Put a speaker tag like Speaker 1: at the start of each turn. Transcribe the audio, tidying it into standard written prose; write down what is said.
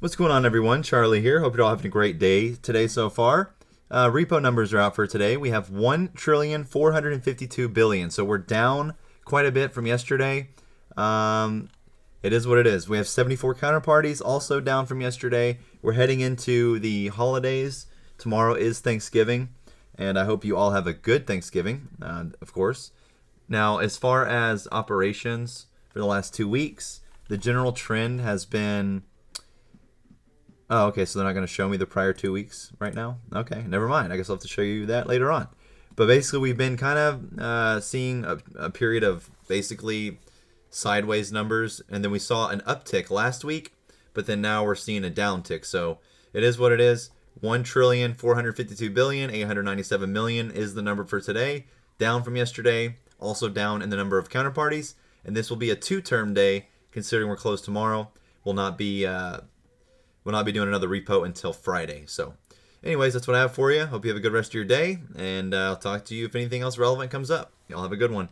Speaker 1: What's going on, everyone? Charlie here. Hope you're all having a great day today so far. Repo numbers are out for today. We have 1,452,000,000,000. So we're down quite a bit from yesterday. It is what it is. We have 74 counterparties, also down from yesterday. We're heading into the holidays. Tomorrow is Thanksgiving, and I hope you all have a good Thanksgiving, of course. Now, as far as operations for the last 2 weeks, the general trend has been... Oh, okay, so they're not going to show me the prior 2 weeks right now? Okay, never mind. I guess I'll have to show you that later on. But basically, we've been kind of seeing a period of basically sideways numbers, and then we saw an uptick last week, but then now we're seeing a downtick. So it is what it is. 1,452,897,000,000 is the number for today, down from yesterday, also down in the number of counterparties, and this will be a two-term day, considering we're closed tomorrow. We'll not be doing another repo until Friday. So anyways, that's what I have for you. Hope you have a good rest of your day, and I'll talk to you if anything else relevant comes up. Y'all have a good one.